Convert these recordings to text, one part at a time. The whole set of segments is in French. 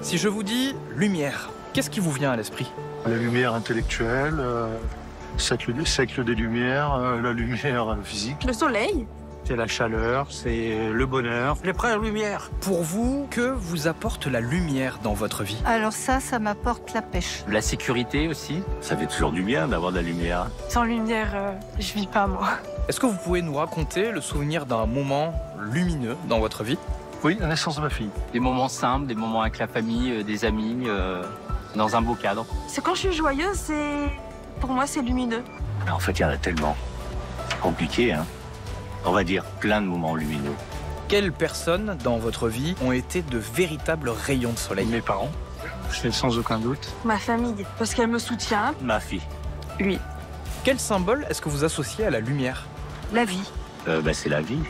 Si je vous dis lumière, qu'est-ce qui vous vient à l'esprit? La lumière intellectuelle, siècle des lumières, la lumière physique. Le soleil. C'est la chaleur, c'est le bonheur. Les frères Lumière. Pour vous, que vous apporte la lumière dans votre vie? Alors ça m'apporte la pêche. La sécurité aussi. Ça fait toujours du bien d'avoir de la lumière. Sans lumière, je vis pas, moi. Est-ce que vous pouvez nous raconter le souvenir d'un moment lumineux dans votre vie? Oui, la naissance de ma fille. Des moments simples, des moments avec la famille, des amis, dans un beau cadre. C'est quand je suis joyeuse, pour moi, c'est lumineux. En fait, il y en a tellement. C'est compliqué, hein. On va dire plein de moments lumineux. Quelles personnes dans votre vie ont été de véritables rayons de soleil? Mes parents, c'est sans aucun doute. Ma famille, parce qu'elle me soutient. Ma fille. Lui. Quel symbole est-ce que vous associez à la lumière? La vie. C'est la vie.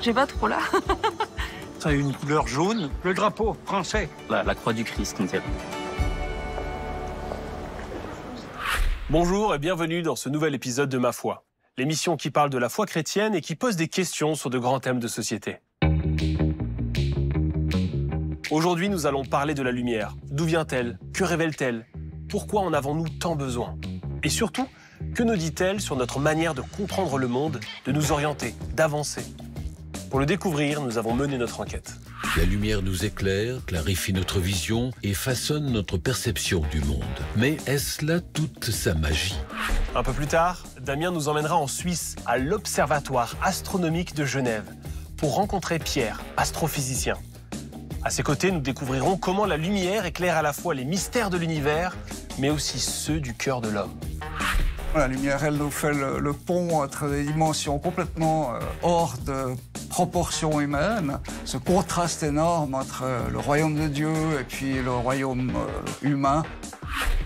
J'ai pas trop là. Ça a une couleur jaune. Le drapeau français. La croix du Christ, on dirait. Bonjour et bienvenue dans ce nouvel épisode de Ma foi, l'émission qui parle de la foi chrétienne et qui pose des questions sur de grands thèmes de société. Aujourd'hui, nous allons parler de la lumière. D'où vient-elle? Que révèle-t-elle? Pourquoi en avons-nous tant besoin? Et surtout, que nous dit-elle sur notre manière de comprendre le monde, de nous orienter, d'avancer? Pour le découvrir, nous avons mené notre enquête. La lumière nous éclaire, clarifie notre vision et façonne notre perception du monde. Mais est-ce là toute sa magie? Un peu plus tard, Damien nous emmènera en Suisse, à l'Observatoire astronomique de Genève, pour rencontrer Pierre, astrophysicien. À ses côtés, nous découvrirons comment la lumière éclaire à la fois les mystères de l'univers, mais aussi ceux du cœur de l'homme. La lumière, elle nous fait le pont entre des dimensions complètement hors de proportions humaines. Ce contraste énorme entre le royaume de Dieu et puis le royaume humain.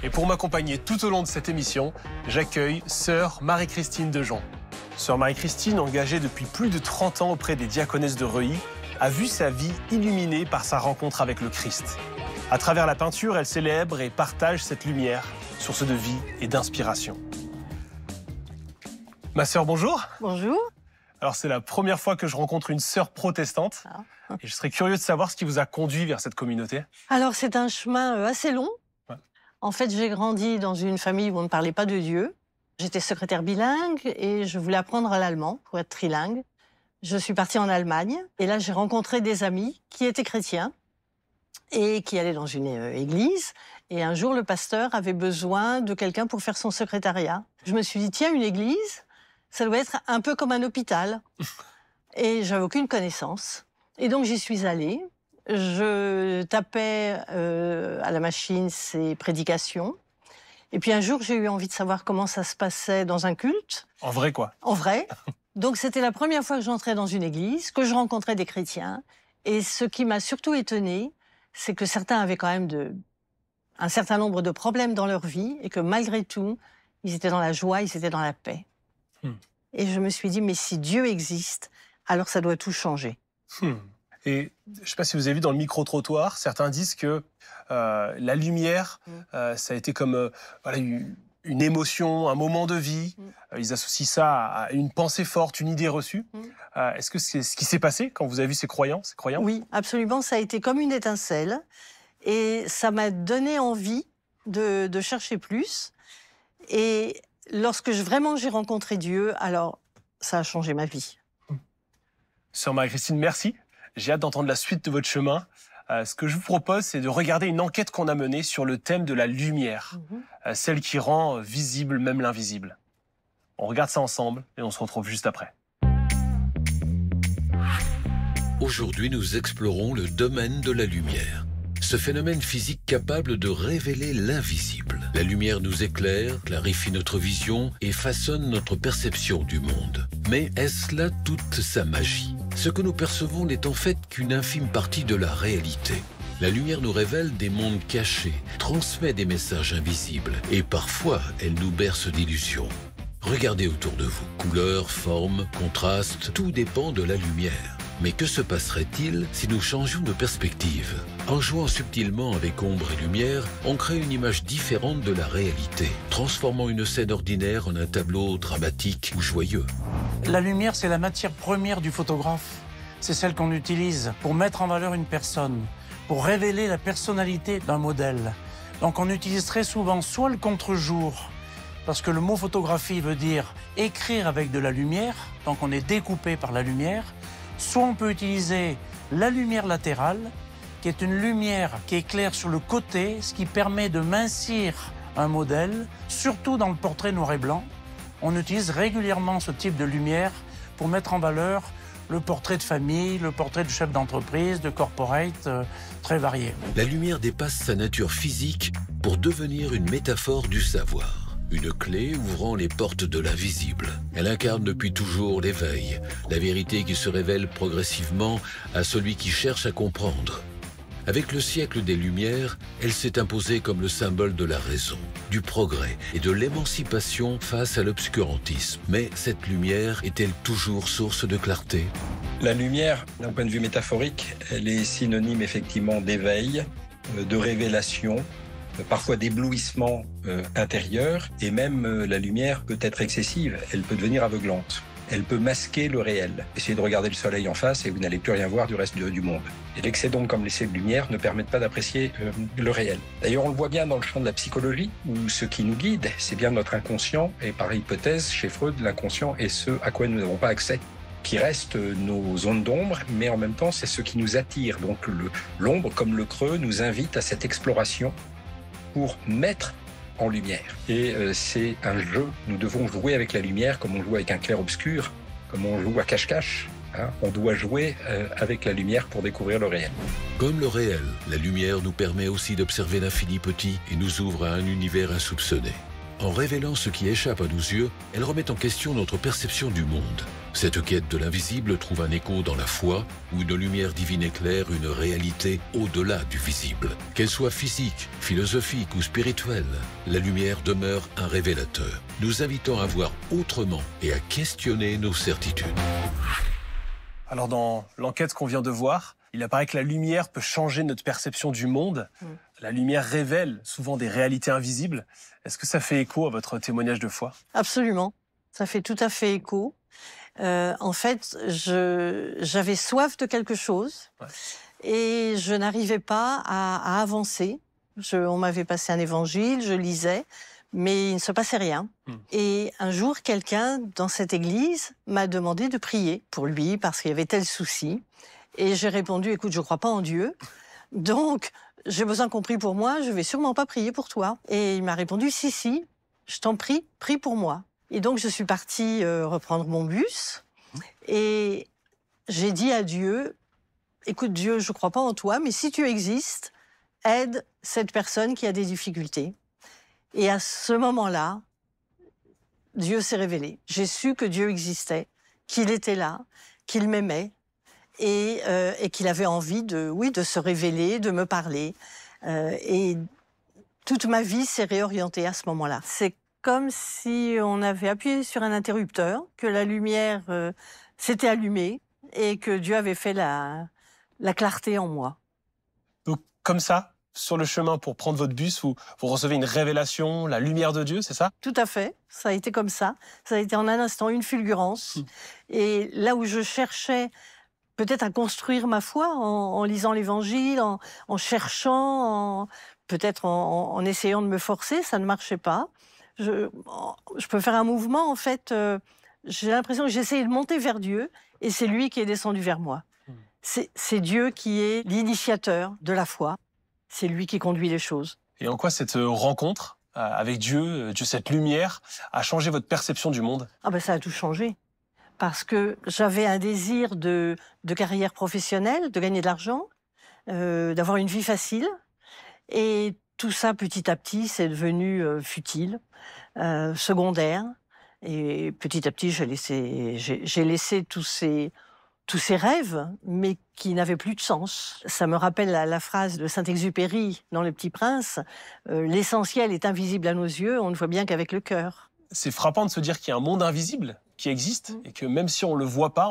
Et pour m'accompagner tout au long de cette émission, j'accueille sœur Marie-Christine Dejean. Sœur Marie-Christine, engagée depuis plus de 30 ans auprès des diaconesses de Reuilly, a vu sa vie illuminée par sa rencontre avec le Christ. À travers la peinture, elle célèbre et partage cette lumière, source de vie et d'inspiration. Ma sœur, bonjour. Bonjour. Alors, c'est la première fois que je rencontre une sœur protestante. Et je serais curieux de savoir ce qui vous a conduit vers cette communauté. Alors, c'est un chemin assez long. Ouais. En fait, j'ai grandi dans une famille où on ne parlait pas de Dieu. J'étais secrétaire bilingue et je voulais apprendre l'allemand pour être trilingue. Je suis partie en Allemagne et là, j'ai rencontré des amis qui étaient chrétiens et qui allaient dans une église. Et un jour, le pasteur avait besoin de quelqu'un pour faire son secrétariat. Je me suis dit, tiens, une église, ça doit être un peu comme un hôpital. Et j'avais aucune connaissance. Et donc, j'y suis allée. Je tapais à la machine ces prédications. Et puis un jour, j'ai eu envie de savoir comment ça se passait dans un culte. En vrai, quoi. En vrai. Donc, c'était la première fois que j'entrais dans une église, que je rencontrais des chrétiens. Et ce qui m'a surtout étonnée, c'est que certains avaient quand même un certain nombre de problèmes dans leur vie et que malgré tout, ils étaient dans la joie, ils étaient dans la paix. Et je me suis dit, mais si Dieu existe, alors ça doit tout changer. Et je ne sais pas si vous avez vu dans le micro-trottoir, certains disent que la lumière, ça a été comme une émotion, un moment de vie. Ils associent ça à une pensée forte, une idée reçue. Est-ce que c'est ce qui s'est passé quand vous avez vu ces croyants? Oui, absolument. Ça a été comme une étincelle. Et ça m'a donné envie de chercher plus. Et lorsque vraiment j'ai rencontré Dieu, alors ça a changé ma vie. Sœur Marie-Christine, merci. J'ai hâte d'entendre la suite de votre chemin. Ce que je vous propose, c'est de regarder une enquête qu'on a menée sur le thème de la lumière, celle qui rend visible même l'invisible. On regarde ça ensemble et on se retrouve juste après. Aujourd'hui, nous explorons le domaine de la lumière. Ce phénomène physique capable de révéler l'invisible. La lumière nous éclaire, clarifie notre vision et façonne notre perception du monde. Mais est-ce là toute sa magie? Ce que nous percevons n'est en fait qu'une infime partie de la réalité. La lumière nous révèle des mondes cachés, transmet des messages invisibles et parfois elle nous berce d'illusions. Regardez autour de vous. Couleurs, formes, contrastes, tout dépend de la lumière. Mais que se passerait-il si nous changions de perspective? En jouant subtilement avec ombre et lumière, on crée une image différente de la réalité, transformant une scène ordinaire en un tableau dramatique ou joyeux. La lumière, c'est la matière première du photographe. C'est celle qu'on utilise pour mettre en valeur une personne, pour révéler la personnalité d'un modèle. Donc on utilise très souvent soit le contre-jour, parce que le mot photographie veut dire écrire avec de la lumière, donc on est découpé par la lumière, soit on peut utiliser la lumière latérale, qui est une lumière qui éclaire sur le côté, ce qui permet de mincir un modèle, surtout dans le portrait noir et blanc. On utilise régulièrement ce type de lumière pour mettre en valeur le portrait de famille, le portrait de chef d'entreprise, de corporate, très varié. La lumière dépasse sa nature physique pour devenir une métaphore du savoir. Une clé ouvrant les portes de l'invisible. Elle incarne depuis toujours l'éveil, la vérité qui se révèle progressivement à celui qui cherche à comprendre. Avec le siècle des Lumières, elle s'est imposée comme le symbole de la raison, du progrès et de l'émancipation face à l'obscurantisme. Mais cette lumière est-elle toujours source de clarté ? La lumière, d'un point de vue métaphorique, elle est synonyme effectivement d'éveil, de révélation, parfois d'éblouissement intérieur, et même la lumière peut être excessive, elle peut devenir aveuglante. Elle peut masquer le réel. Essayez de regarder le soleil en face et vous n'allez plus rien voir du reste du monde. Et l'excès d'ombre comme l'excès de lumière ne permettent pas d'apprécier le réel. D'ailleurs, on le voit bien dans le champ de la psychologie, où ce qui nous guide, c'est bien notre inconscient, et par hypothèse, chez Freud, l'inconscient est ce à quoi nous n'avons pas accès, qui reste nos zones d'ombre, mais en même temps, c'est ce qui nous attire. Donc l'ombre, comme le creux, nous invite à cette exploration pour mettre en lumière. Et c'est un jeu. Nous devons jouer avec la lumière comme on joue avec un clair-obscur, comme on joue à cache-cache. Hein. On doit jouer avec la lumière pour découvrir le réel. Comme le réel, la lumière nous permet aussi d'observer l'infini petit et nous ouvre à un univers insoupçonné. En révélant ce qui échappe à nos yeux, elle remet en question notre perception du monde. Cette quête de l'invisible trouve un écho dans la foi, où une lumière divine éclaire une réalité au-delà du visible. Qu'elle soit physique, philosophique ou spirituelle, la lumière demeure un révélateur, nous invitant à voir autrement et à questionner nos certitudes. Alors dans l'enquête qu'on vient de voir, il apparaît que la lumière peut changer notre perception du monde. La lumière révèle souvent des réalités invisibles. Est-ce que ça fait écho à votre témoignage de foi ? Absolument, ça fait tout à fait écho. En fait, j'avais soif de quelque chose et je n'arrivais pas à avancer. On m'avait passé un évangile, je lisais, mais il ne se passait rien. Et un jour, quelqu'un dans cette église m'a demandé de prier pour lui parce qu'il y avait tel souci. Et j'ai répondu, écoute, je ne crois pas en Dieu, donc j'ai besoin qu'on prie pour moi, je ne vais sûrement pas prier pour toi. Et il m'a répondu, si, je t'en prie, prie pour moi. Et donc je suis partie reprendre mon bus et j'ai dit à Dieu, écoute Dieu, je ne crois pas en toi, mais si tu existes, aide cette personne qui a des difficultés. Et à ce moment-là, Dieu s'est révélé. J'ai su que Dieu existait, qu'il était là, qu'il m'aimait. Et qu'il avait envie de se révéler, de me parler. Et toute ma vie s'est réorientée à ce moment-là. C'est comme si on avait appuyé sur un interrupteur, que la lumière s'était allumée et que Dieu avait fait la clarté en moi. Donc comme ça, sur le chemin pour prendre votre bus, vous recevez une révélation, la lumière de Dieu, c'est ça ? Tout à fait, ça a été comme ça. Ça a été en un instant, une fulgurance. Et là où je cherchais peut-être à construire ma foi en lisant l'Évangile, en cherchant, peut-être en essayant de me forcer, ça ne marchait pas. Je peux faire un mouvement, en fait, j'ai l'impression que j'essayais de monter vers Dieu et c'est lui qui est descendu vers moi. C'est Dieu qui est l'initiateur de la foi, c'est lui qui conduit les choses. Et en quoi cette rencontre avec Dieu, cette lumière, a changé votre perception du monde ? Ah ben ça a tout changé. Parce que j'avais un désir de carrière professionnelle, de gagner de l'argent, d'avoir une vie facile. Et tout ça, petit à petit, c'est devenu futile, secondaire. Et petit à petit, j'ai laissé tous ces rêves, mais qui n'avaient plus de sens. Ça me rappelle la phrase de Saint-Exupéry dans Le Petit Prince, « L'essentiel est invisible à nos yeux, on ne voit bien qu'avec le cœur ». C'est frappant de se dire qu'il y a un monde invisible qui existe et que même si on ne le voit pas,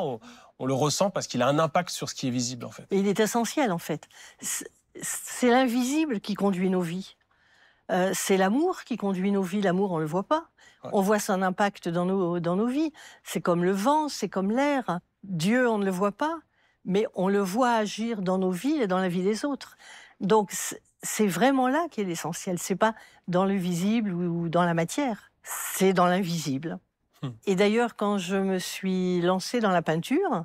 on le ressent parce qu'il a un impact sur ce qui est visible, en fait. Et il est essentiel, en fait. C'est l'invisible qui conduit nos vies. C'est l'amour qui conduit nos vies. L'amour, on ne le voit pas. Ouais. On voit son impact dans nos vies. C'est comme le vent, c'est comme l'air. Dieu, on ne le voit pas, mais on le voit agir dans nos vies et dans la vie des autres. Donc c'est vraiment là qu'est l'essentiel. C'est pas dans le visible ou dans la matière, c'est dans l'invisible. Et d'ailleurs, quand je me suis lancée dans la peinture,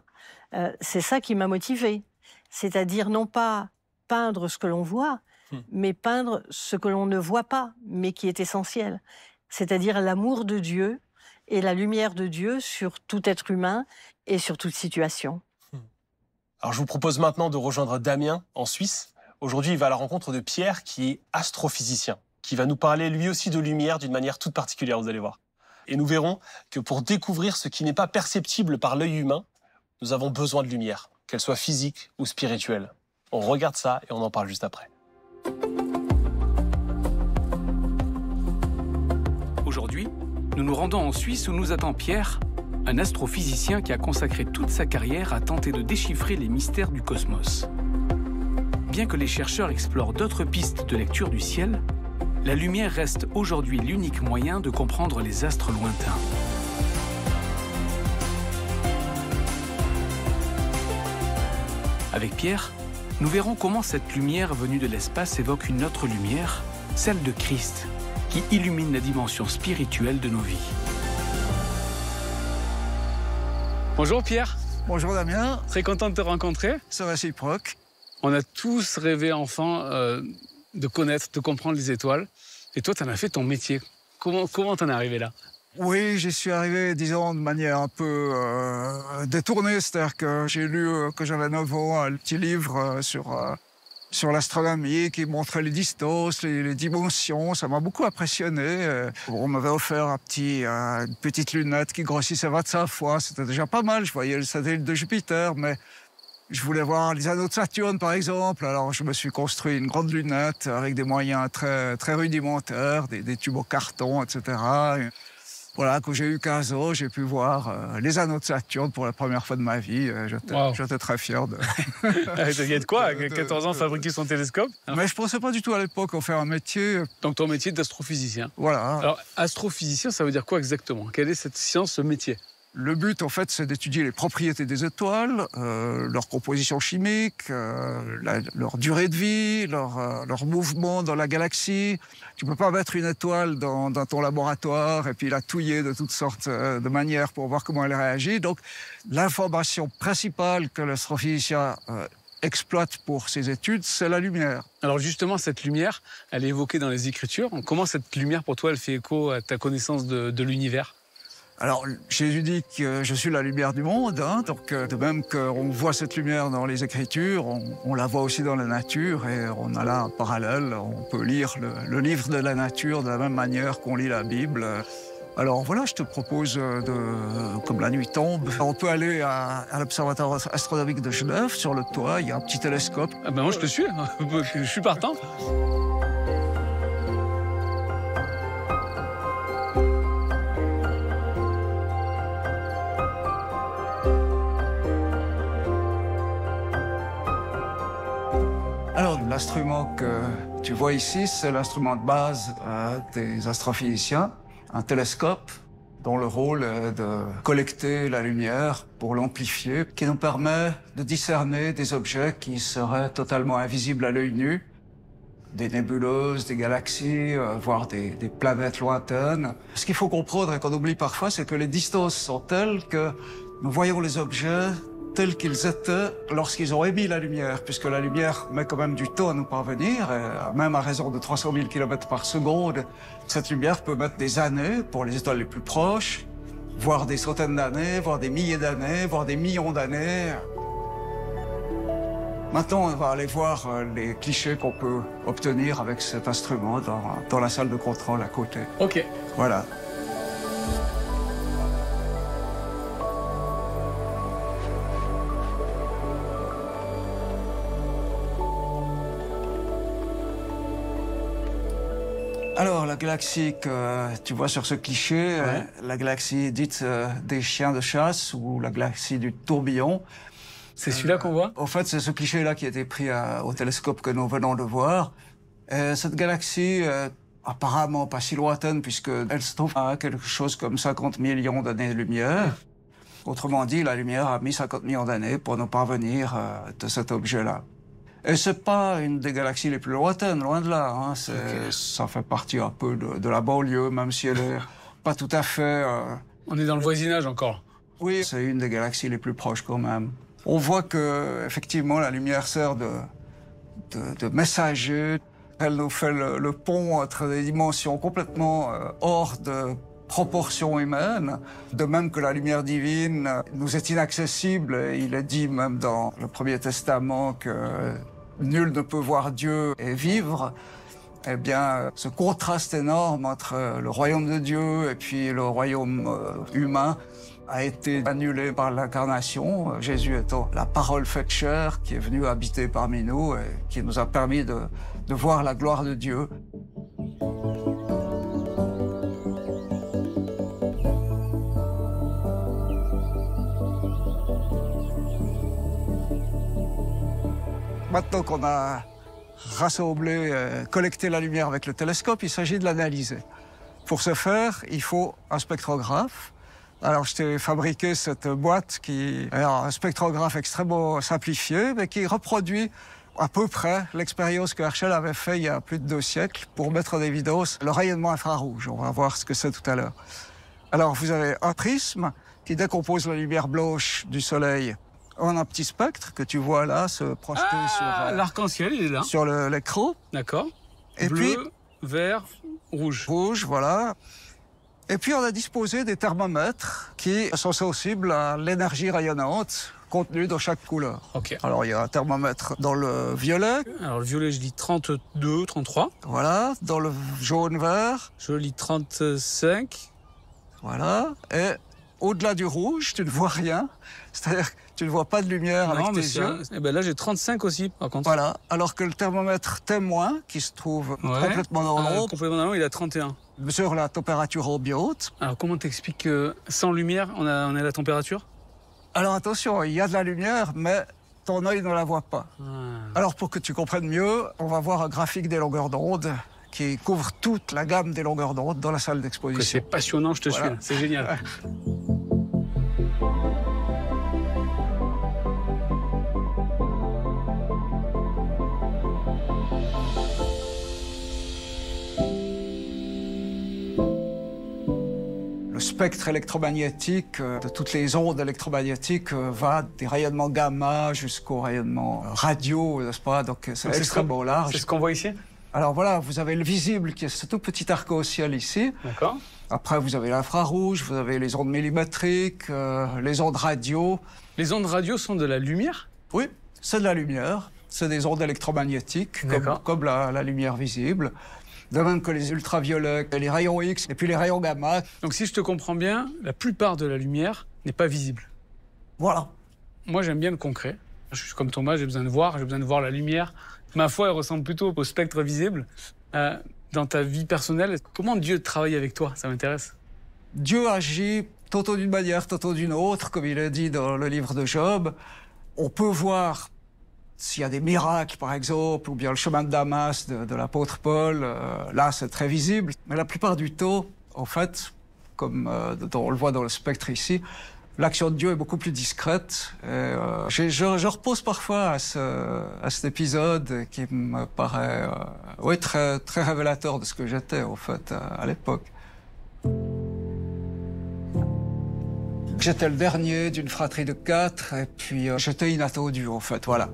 c'est ça qui m'a motivée. C'est-à-dire non pas peindre ce que l'on voit, mais peindre ce que l'on ne voit pas, mais qui est essentiel. C'est-à-dire l'amour de Dieu et la lumière de Dieu sur tout être humain et sur toute situation. Alors je vous propose maintenant de rejoindre Damien en Suisse. Aujourd'hui, il va à la rencontre de Pierre, qui est astrophysicien, qui va nous parler lui aussi de lumière d'une manière toute particulière, vous allez voir. Et nous verrons que pour découvrir ce qui n'est pas perceptible par l'œil humain, nous avons besoin de lumière, qu'elle soit physique ou spirituelle. On regarde ça et on en parle juste après. Aujourd'hui, nous nous rendons en Suisse où nous attend Pierre, un astrophysicien qui a consacré toute sa carrière à tenter de déchiffrer les mystères du cosmos. Bien que les chercheurs explorent d'autres pistes de lecture du ciel, la lumière reste aujourd'hui l'unique moyen de comprendre les astres lointains. Avec Pierre, nous verrons comment cette lumière venue de l'espace évoque une autre lumière, celle de Christ, qui illumine la dimension spirituelle de nos vies. Bonjour Pierre. Bonjour Damien. Très content de te rencontrer. C'est réciproque. On a tous rêvé enfant de connaître, de comprendre les étoiles. Et toi, tu en as fait ton métier. Comment t'en es arrivé là? Oui, j'y suis arrivé, disons, de manière un peu détournée. C'est-à-dire que j'ai lu, que j'avais 9 ans, un petit livre sur l'astronomie qui montrait les distances, les dimensions. Ça m'a beaucoup impressionné. On m'avait offert une petite lunette qui grossissait 25 fois. C'était déjà pas mal. Je voyais le satellite de Jupiter, mais je voulais voir les anneaux de Saturne, par exemple. Alors, je me suis construit une grande lunette avec des moyens très, très rudimentaires, des tubes au carton, etc. Et voilà, quand j'ai eu 15 ans, j'ai pu voir les anneaux de Saturne pour la première fois de ma vie. J'étais très fier de... Il y a de quoi, à 14 ans, fabriquer son télescope? Mais je ne pensais pas du tout à l'époque en faire un métier. Donc ton métier d'astrophysicien. Voilà. Alors, astrophysicien, ça veut dire quoi exactement? Quelle est cette science, ce métier? Le but, en fait, c'est d'étudier les propriétés des étoiles, leur composition chimique, leur durée de vie, leur mouvement dans la galaxie. Tu ne peux pas mettre une étoile dans ton laboratoire et puis la touiller de toutes sortes de manières pour voir comment elle réagit. Donc, l'information principale que l'astrophysicien exploite pour ses études, c'est la lumière. Alors justement, cette lumière, elle est évoquée dans les Écritures. Comment cette lumière, pour toi, elle fait écho à ta connaissance de l'univers? Alors, Jésus dit que je suis la lumière du monde, donc de même qu'on voit cette lumière dans les Écritures, on la voit aussi dans la nature, et on a là un parallèle. On peut lire le livre de la nature de la même manière qu'on lit la Bible. Alors voilà, je te propose, comme la nuit tombe, on peut aller à l'Observatoire astronomique de Genève. Sur le toit, il y a un petit télescope. Ah ben moi, je te suis, je suis partant. Alors, l'instrument que tu vois ici, c'est l'instrument de base des astrophysiciens, un télescope dont le rôle est de collecter la lumière pour l'amplifier, qui nous permet de discerner des objets qui seraient totalement invisibles à l'œil nu, des nébuleuses, des galaxies, voire des planètes lointaines. Ce qu'il faut comprendre et qu'on oublie parfois, c'est que les distances sont telles que nous voyons les objets tels qu'ils étaient lorsqu'ils ont émis la lumière, puisque la lumière met quand même du temps à nous parvenir, et même à raison de 300 000 km par seconde. Cette lumière peut mettre des années pour les étoiles les plus proches, voire des centaines d'années, voire des milliers d'années, voire des millions d'années. Maintenant, on va aller voir les clichés qu'on peut obtenir avec cet instrument dans la salle de contrôle à côté. Ok. Voilà. Alors, la galaxie que tu vois sur ce cliché, la galaxie dite des chiens de chasse ou la galaxie du tourbillon. C'est celui-là qu'on voit? En fait, c'est ce cliché-là qui a été pris au télescope que nous venons de voir. Et cette galaxie, apparemment pas si lointaine, puisqu'elle se trouve à quelque chose comme 50 millions d'années-lumière. Autrement dit, la lumière a mis 50 millions d'années pour nous parvenir de cet objet-là. Et c'est pas une des galaxies les plus lointaines, loin de là. Hein. Ça fait partie un peu de la banlieue, même si elle est pas tout à fait... On est dans le voisinage encore. Oui, c'est une des galaxies les plus proches quand même. On voit que effectivement la lumière sert de messager. Elle nous fait le pont entre des dimensions complètement hors de proportions humaines. De même que la lumière divine nous est inaccessible. Il est dit même dans le Premier Testament que nul ne peut voir Dieu et vivre. Eh bien, ce contraste énorme entre le royaume de Dieu et puis le royaume humain a été annulé par l'incarnation, Jésus étant la parole faite chair qui est venue habiter parmi nous et qui nous a permis de voir la gloire de Dieu. Maintenant qu'on a rassemblé, collecté la lumière avec le télescope, il s'agit de l'analyser. Pour ce faire, il faut un spectrographe. Alors, je t'ai fabriqué cette boîte qui est un spectrographe extrêmement simplifié, mais qui reproduit à peu près l'expérience que Herschel avait fait il y a plus de 2 siècles pour mettre en évidence le rayonnement infrarouge. On va voir ce que c'est tout à l'heure. Alors, vous avez un prisme qui décompose la lumière blanche du Soleil en un petit spectre que tu vois là se projeter sur... l'arc-en-ciel, il est là. Sur l'écran. D'accord. Et bleu, puis, vert, rouge. Rouge, voilà. Et puis, on a disposé des thermomètres qui sont sensibles à l'énergie rayonnante contenue dans chaque couleur. Ok. Alors, il y a un thermomètre dans le violet. Alors, le violet, je lis 32, 33. Voilà. Dans le jaune-vert. Je lis 35. Voilà. Et au-delà du rouge, tu ne vois rien. C'est-à-dire que tu ne vois pas de lumière avec tes yeux. Eh ben là, j'ai 35 aussi, par contre. Voilà. Alors que le thermomètre témoin, qui se trouve complètement dans l'ombre, complètement dans l'ombre, il a 31. Mesure la température ambiante. Alors, comment t'expliques que sans lumière, on a la température? Alors, attention, il y a de la lumière, mais ton œil ne la voit pas. Alors, pour que tu comprennes mieux, on va voir un graphique des longueurs d'onde qui couvre toute la gamme des longueurs d'onde dans la salle d'exposition. C'est passionnant, je te suis. C'est génial. Le spectre électromagnétique de toutes les ondes électromagnétiques va des rayonnements gamma jusqu'au rayonnement radio, n'est-ce pas? Donc c'est extrêmement large. C'est ce qu'on voit ici? Alors voilà, vous avez le visible qui est ce tout petit arc-en-ciel ici. D'accord. Après, vous avez l'infrarouge, vous avez les ondes millimétriques, les ondes radio. Les ondes radio sont de la lumière? Oui, c'est de la lumière. C'est des ondes électromagnétiques, comme la lumière visible. De même que les ultraviolets, les rayons X et puis les rayons gamma. Donc si je te comprends bien, la plupart de la lumière n'est pas visible. Voilà. Moi, j'aime bien le concret. Je suis comme Thomas, j'ai besoin de voir la lumière. Ma foi, elle ressemble plutôt au spectre visible. Dans ta vie personnelle, comment Dieu travaille avec toi? Ça m'intéresse. Dieu agit tantôt d'une manière, tantôt d'une autre, comme il est dit dans le livre de Job. On peut voir s'il y a des miracles, par exemple, ou bien le chemin de Damas de l'apôtre Paul. Là, c'est très visible. Mais la plupart du temps, en fait, comme on le voit dans le spectre ici, l'action de Dieu est beaucoup plus discrète. Et, je repose parfois à cet épisode qui me paraît très, très révélateur de ce que j'étais, en fait, à l'époque. J'étais le dernier d'une fratrie de 4, et puis j'étais inattendu, en fait, voilà.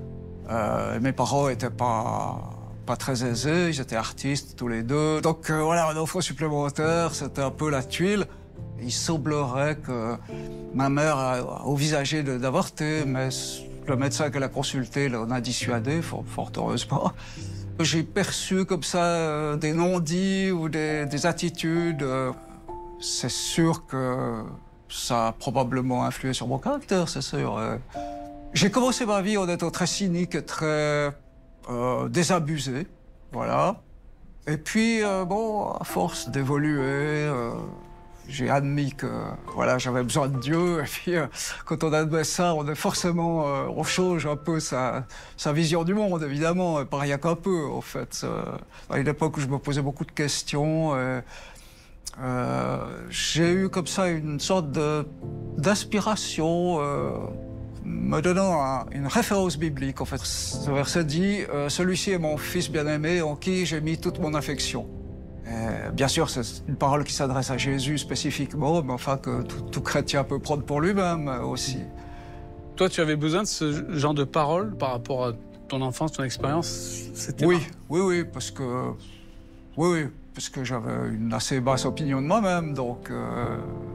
Mes parents n'étaient pas très aisés, ils étaient artistes tous les deux. Donc voilà, un enfant supplémentaire, c'était un peu la tuile. Il semblerait que ma mère a envisagé d'avorter, mais le médecin qu'elle a consulté l'en a dissuadé, fort heureusement. J'ai perçu comme ça des non-dits ou des attitudes. C'est sûr que ça a probablement influé sur mon caractère, c'est sûr. J'ai commencé ma vie en étant très cynique et très désabusé, voilà. Et puis, bon, à force d'évoluer, j'ai admis que voilà, j'avais besoin de Dieu. Et puis, quand on admet ça, on est forcément, on change un peu sa vision du monde, évidemment, pas rien qu'un peu, en fait. À une époque où je me posais beaucoup de questions, j'ai eu comme ça une sorte de d'inspiration, me donnant une référence biblique. En fait, ce verset dit « Celui-ci est mon fils bien-aimé en qui j'ai mis toute mon affection ». Bien sûr, c'est une parole qui s'adresse à Jésus spécifiquement, mais enfin que tout chrétien peut prendre pour lui-même aussi. Toi, tu avais besoin de ce genre de paroles par rapport à ton enfance, ton expérience? Oui, parce que j'avais une assez basse opinion de moi-même, donc...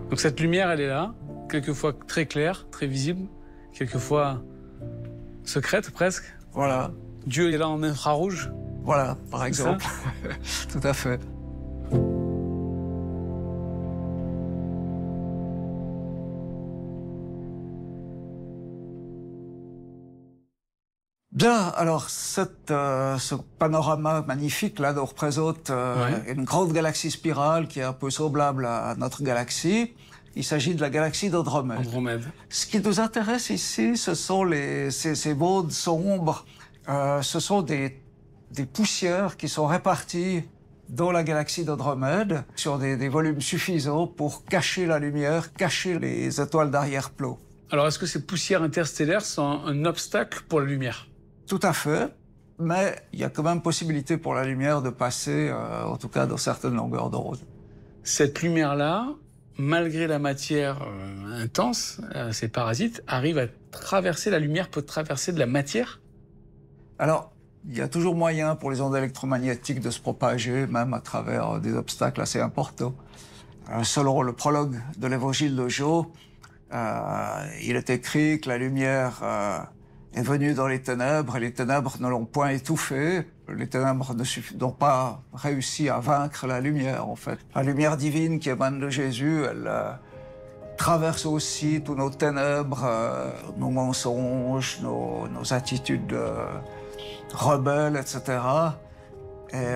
Donc cette lumière, elle est là, quelquefois très claire, très visible, quelquefois secrète presque. Voilà. Dieu est là en infrarouge. Voilà, par exemple. Tout à fait. Bien, alors ce panorama magnifique là nous représente une grande galaxie spirale qui est un peu semblable à notre galaxie. Il s'agit de la galaxie d'Andromède. Ce qui nous intéresse ici, ce sont ces bandes sombres. Ce sont des poussières qui sont réparties dans la galaxie d'Andromède sur des volumes suffisants pour cacher la lumière, cacher les étoiles d'arrière-plan. Alors, est-ce que ces poussières interstellaires sont un obstacle pour la lumière? Tout à fait, mais il y a quand même possibilité pour la lumière de passer, en tout cas dans certaines longueurs d'onde. Cette lumière-là, malgré la matière intense, ces parasites arrivent à traverser, la lumière peut traverser de la matière? Alors, il y a toujours moyen pour les ondes électromagnétiques de se propager, même à travers des obstacles assez importants. Selon le prologue de l'évangile de Jean, il est écrit que la lumière est venue dans les ténèbres et les ténèbres ne l'ont point étouffée. Les ténèbres n'ont pas réussi à vaincre la lumière, en fait. La lumière divine qui émane de Jésus, elle traverse aussi tous nos ténèbres, nos mensonges, nos attitudes rebelles, etc. Et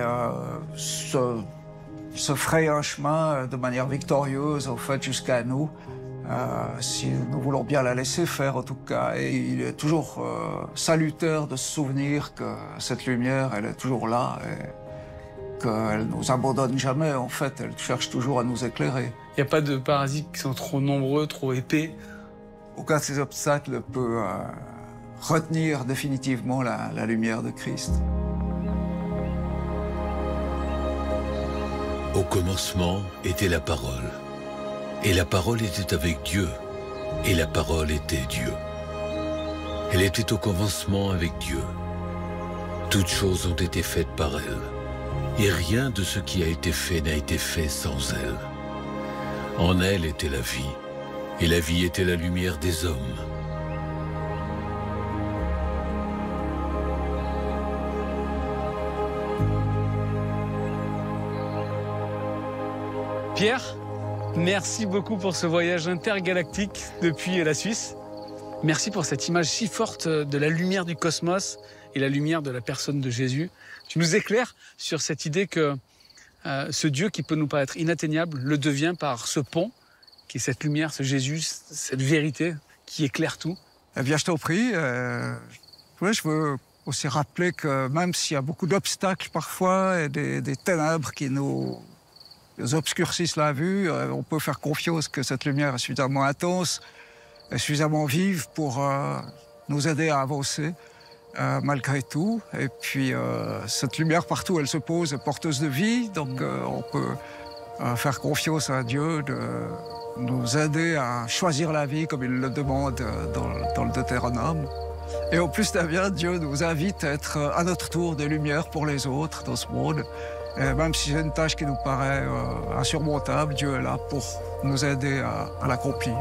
se fraye un chemin de manière victorieuse, en fait, jusqu'à nous. Si nous voulons bien la laisser faire, en tout cas. Et il est toujours salutaire de se souvenir que cette lumière, elle est toujours là et qu'elle ne nous abandonne jamais, en fait. Elle cherche toujours à nous éclairer. Il n'y a pas de parasites qui sont trop nombreux, trop épais? Aucun de ces obstacles ne peut retenir définitivement la lumière de Christ. Au commencement était la parole. Et la parole était avec Dieu, et la parole était Dieu. Elle était au commencement avec Dieu. Toutes choses ont été faites par elle, et rien de ce qui a été fait n'a été fait sans elle. En elle était la vie, et la vie était la lumière des hommes. Pierre, merci beaucoup pour ce voyage intergalactique depuis la Suisse. Merci pour cette image si forte de la lumière du cosmos et la lumière de la personne de Jésus. Tu nous éclaires sur cette idée que ce Dieu qui peut nous paraître inatteignable le devient par ce pont, qui est cette lumière, ce Jésus, cette vérité qui éclaire tout. Eh bien, je t'en prie. Je veux aussi rappeler que même s'il y a beaucoup d'obstacles parfois et des ténèbres qui nous obscurcissent la vue, on peut faire confiance que cette lumière est suffisamment intense et suffisamment vive pour nous aider à avancer malgré tout. Et puis cette lumière partout, elle se pose, est porteuse de vie, donc on peut faire confiance à Dieu de nous aider à choisir la vie comme il le demande dans le Deutéronome. Et en plus de bien, Dieu nous invite à être à notre tour des lumières pour les autres dans ce monde. Et même si c'est une tâche qui nous paraît insurmontable, Dieu est là pour nous aider à l'accomplir.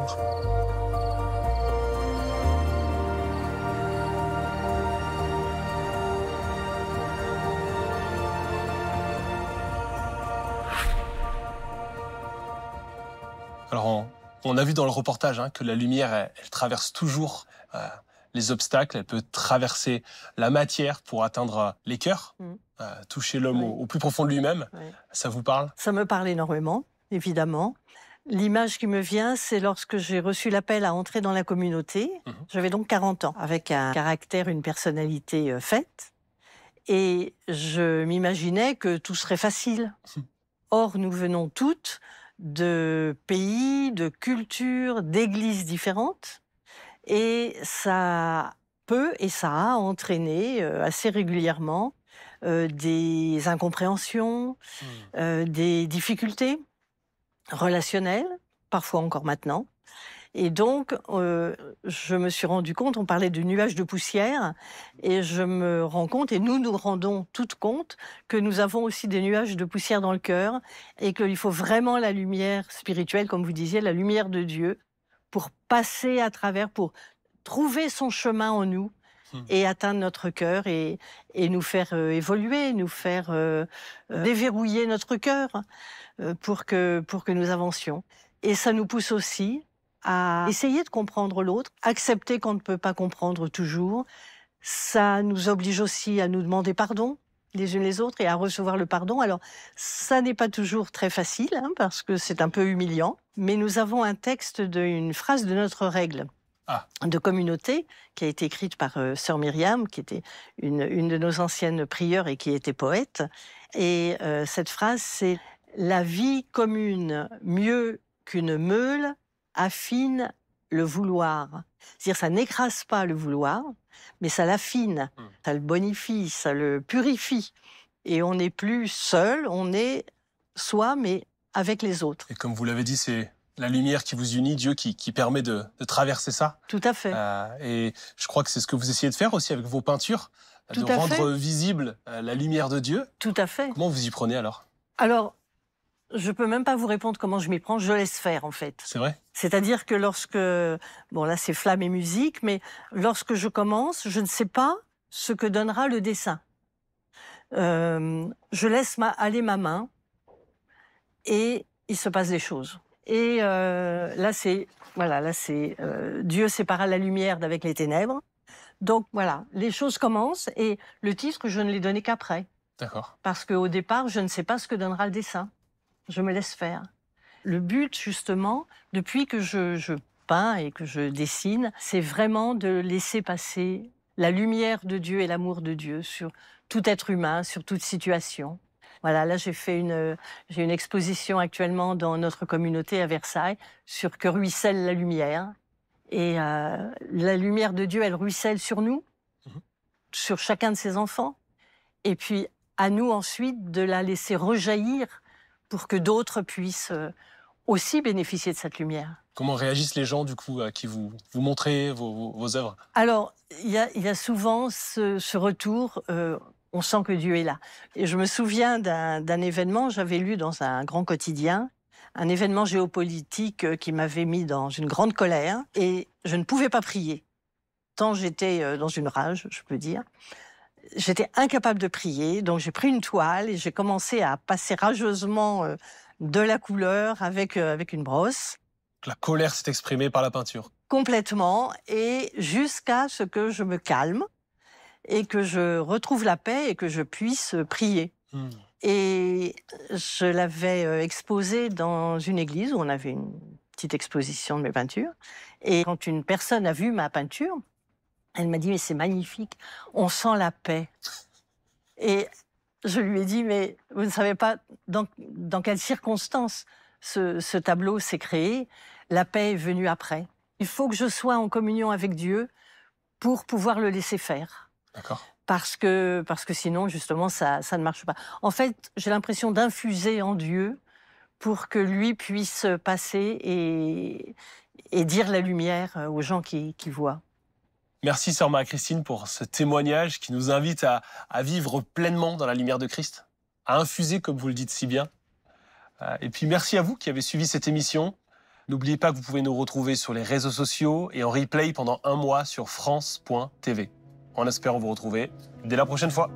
Alors, on a vu dans le reportage que la lumière, elle traverse toujours les obstacles, elle peut traverser la matière pour atteindre les cœurs, toucher l'homme au plus profond de lui-même. Ça vous parle? Ça me parle énormément, évidemment. L'image qui me vient, c'est lorsque j'ai reçu l'appel à entrer dans la communauté. J'avais donc 40 ans, avec un caractère, une personnalité faite. Et je m'imaginais que tout serait facile. Or, nous venons toutes de pays, de cultures, d'églises différentes. Et ça peut et ça a entraîné assez régulièrement des incompréhensions, des difficultés relationnelles, parfois encore maintenant. Et donc, je me suis rendu compte, on parlait de nuages de poussière, et je me rends compte, et nous nous rendons toutes compte, que nous avons aussi des nuages de poussière dans le cœur, et qu'il faut vraiment la lumière spirituelle, comme vous disiez, la lumière de Dieu, pour passer à travers, pour trouver son chemin en nous, et atteindre notre cœur, et nous faire évoluer, nous faire déverrouiller notre cœur, pour que nous avancions. Et ça nous pousse aussi à essayer de comprendre l'autre, accepter qu'on ne peut pas comprendre toujours. Ça nous oblige aussi à nous demander pardon les unes les autres et à recevoir le pardon. Alors, ça n'est pas toujours très facile, parce que c'est un peu humiliant, mais nous avons un texte une phrase de notre règle de communauté qui a été écrite par sœur Myriam, qui était une de nos anciennes prieures et qui était poète. Et cette phrase, c'est « La vie commune, mieux qu'une meule, affine le vouloir ». C'est-à-dire, ça n'écrase pas le vouloir, mais ça l'affine, ça le bonifie, ça le purifie. Et on n'est plus seul, on est soi, mais avec les autres. Et comme vous l'avez dit, c'est la lumière qui vous unit, Dieu qui permet de traverser ça. Tout à fait. Et je crois que c'est ce que vous essayez de faire aussi avec vos peintures, de rendre visible la lumière de Dieu. Tout à fait. Comment vous y prenez alors? Alors, je peux même pas vous répondre comment je m'y prends, je laisse faire en fait. C'est vrai? C'est-à-dire que lorsque, bon là c'est flamme et musique, mais lorsque je commence, je ne sais pas ce que donnera le dessin. Je laisse aller ma main et il se passe des choses. Et là c'est Dieu sépara la lumière d'avec les ténèbres. Donc voilà, les choses commencent et le titre je ne l'ai donné qu'après. D'accord. Parce qu'au départ je ne sais pas ce que donnera le dessin. Je me laisse faire. Le but, justement, depuis que je peins et que je dessine, c'est vraiment de laisser passer la lumière de Dieu et l'amour de Dieu sur tout être humain, sur toute situation. Voilà, là, j'ai une exposition actuellement dans notre communauté à Versailles sur que ruisselle la lumière. Et la lumière de Dieu, elle ruisselle sur nous, sur chacun de ses enfants. Et puis, à nous ensuite de la laisser rejaillir pour que d'autres puissent aussi bénéficier de cette lumière. Comment réagissent les gens, du coup, à qui vous montrez vos œuvres? Alors, il y a souvent ce retour, on sent que Dieu est là. Et je me souviens d'un événement, j'avais lu dans un grand quotidien, un événement géopolitique qui m'avait mis dans une grande colère, et je ne pouvais pas prier, tant j'étais dans une rage, je peux dire. J'étais incapable de prier, donc j'ai pris une toile et j'ai commencé à passer rageusement de la couleur avec une brosse. La colère s'est exprimée par la peinture. Complètement, et jusqu'à ce que je me calme et que je retrouve la paix et que je puisse prier. Et je l'avais exposé dans une église où on avait une petite exposition de mes peintures. Et quand une personne a vu ma peinture, elle m'a dit « mais c'est magnifique, on sent la paix ». Et je lui ai dit « mais vous ne savez pas dans quelles circonstances ce tableau s'est créé, la paix est venue après. Il faut que je sois en communion avec Dieu pour pouvoir le laisser faire. » D'accord. Parce que sinon, justement, ça ne marche pas. En fait, j'ai l'impression d'infuser en Dieu pour que lui puisse passer et dire la lumière aux gens qui voient. Merci, sœur Marie-Christine, pour ce témoignage qui nous invite à vivre pleinement dans la lumière de Christ, à infuser, comme vous le dites si bien. Et puis, merci à vous qui avez suivi cette émission. N'oubliez pas que vous pouvez nous retrouver sur les réseaux sociaux et en replay pendant 1 mois sur France.tv. En espérant vous retrouver dès la prochaine fois.